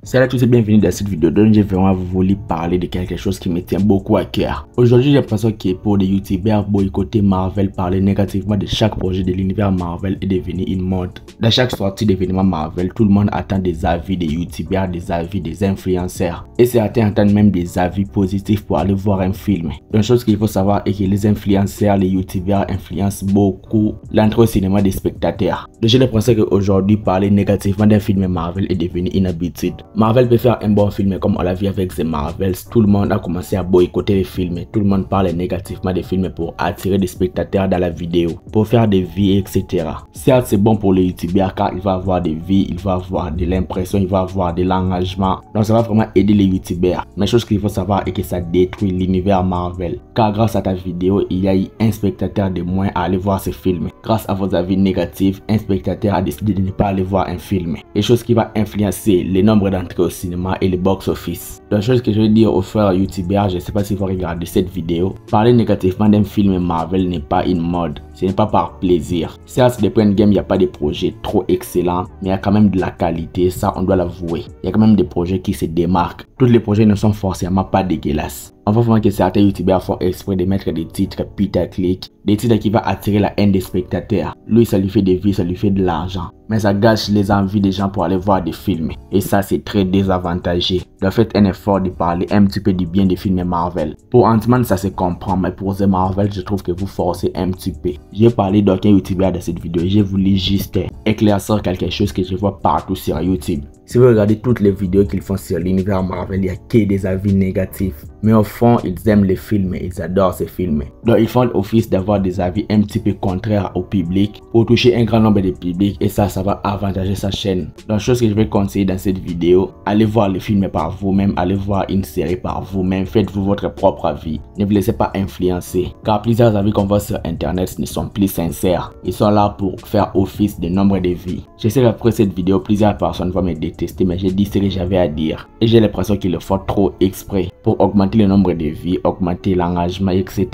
Salut à tous et bienvenue dans cette vidéo dont j'ai vraiment voulu parler de quelque chose qui me tient beaucoup à cœur. Aujourd'hui, j'ai l'impression que pour des youtubeurs boycotter Marvel, parler négativement de chaque projet de l'univers Marvel est devenu une mode. Dans chaque sortie d'événement Marvel, tout le monde attend des avis des youtubeurs, des avis des influenceurs. Et certains attendent même des avis positifs pour aller voir un film. Une chose qu'il faut savoir est que les influenceurs, les youtubeurs influencent beaucoup l'entrée au cinéma des spectateurs. Donc j'ai l'impression qu'aujourd'hui, parler négativement d'un film Marvel est devenu une habitude. Marvel peut faire un bon film comme on l'a vu avec The Marvels. Tout le monde a commencé à boycotter les films. Tout le monde parle négativement des films pour attirer des spectateurs dans la vidéo, pour faire des vues, etc. Certes, c'est bon pour les youtubeurs car il va avoir des vues, il va avoir de l'impression, il va avoir de l'engagement. Donc ça va vraiment aider les youtubeurs. Mais chose qu'il faut savoir est que ça détruit l'univers Marvel. Car grâce à ta vidéo, il y a eu un spectateur de moins à aller voir ce film. Grâce à vos avis négatifs, un spectateur a décidé de ne pas aller voir un film. Et chose qui va influencer les nombres d'entrées au cinéma et le box-office. Donc chose que je veux dire aux frères youtubeurs, je ne sais pas si vous regardez cette vidéo, parler négativement d'un film Marvel n'est pas une mode, ce n'est pas par plaisir. Certes, depuis Endgame, il n'y a pas de projets trop excellents, mais il y a quand même de la qualité, ça on doit l'avouer. Il y a quand même des projets qui se démarquent. Tous les projets ne sont forcément pas dégueulasses. On va voir que certains youtubeurs font exprès de mettre des titres putaclic, des titres qui vont attirer la haine des spectateurs. Lui, ça lui fait des vues, ça lui fait de l'argent. Mais ça gâche les envies des gens pour aller voir des films. Et ça, c'est très désavantageux. Donc faites un effort de parler un petit peu du bien des films Marvel. Pour Ant-Man, ça se comprend, mais pour The Marvel, je trouve que vous forcez un petit peu. J'ai parlé d'aucun youtubeur dans cette vidéo. J'ai voulu juste éclaircir quelque chose que je vois partout sur YouTube. Si vous regardez toutes les vidéos qu'ils font sur l'univers Marvel, il n'y a que des avis négatifs. Mais au fond, ils aiment les films, ils adorent ces films. Donc ils font l'office d'avoir des avis un petit peu contraires au public pour toucher un grand nombre de publics et ça va avantager sa chaîne. Donc chose que je vais conseiller dans cette vidéo, allez voir les films par vous-même, allez voir une série par vous-même, faites-vous votre propre avis. Ne vous laissez pas influencer, car plusieurs avis qu'on voit sur internet ne sont plus sincères. Ils sont là pour faire office de nombre de vues. Je sais qu'après cette vidéo, plusieurs personnes vont me détester, mais j'ai dit ce que j'avais à dire. Et j'ai l'impression qu'ils le font trop exprès pour augmenter le nombre de vues, augmenter l'engagement, etc.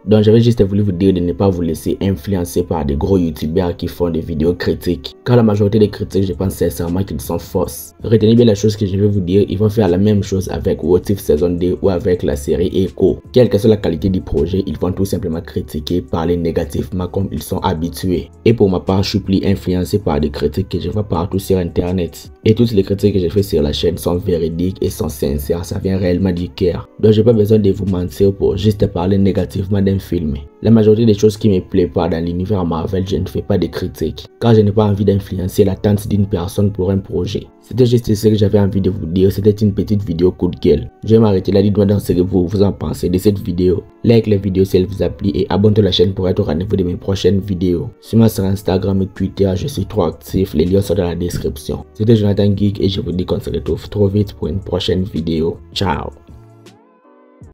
Donc j'avais juste voulu vous dire de ne pas vous laisser influencer par des gros youtubeurs qui font des vidéos critiques. Car la majorité des critiques, je pense sincèrement qu'ils sont fausses. Retenez bien la chose que je vais vous dire, ils vont faire la même chose avec What If saison 2 ou avec la série Echo. Quelle que soit la qualité du projet, ils vont tout simplement critiquer, parler négativement comme ils sont habitués. Et pour ma part, je suis plus influencé par des critiques que je vois partout sur internet. Et toutes les critiques que je fais sur la chaîne sont véridiques et sont sincères, ça vient réellement du cœur. Donc j'ai pas besoin de vous mentir pour juste parler négativement d'un film. La majorité des choses qui me plaisent pas dans l'univers Marvel, je ne fais pas de critiques, car je n'ai pas envie d'influencer l'attente d'une personne pour un projet. C'était juste ce que j'avais envie de vous dire, c'était une petite vidéo coup de gueule. Je vais m'arrêter là, dites-moi dans ce que vous en pensez de cette vidéo. Like la vidéo si elle vous a plu et abonnez-vous à la chaîne pour être au rendez-vous de mes prochaines vidéos. Suis-moi sur Instagram et Twitter, je suis trop actif, les liens sont dans la description. C'était Jonathan Geek et je vous dis qu'on se retrouve trop vite pour une prochaine vidéo. Ciao.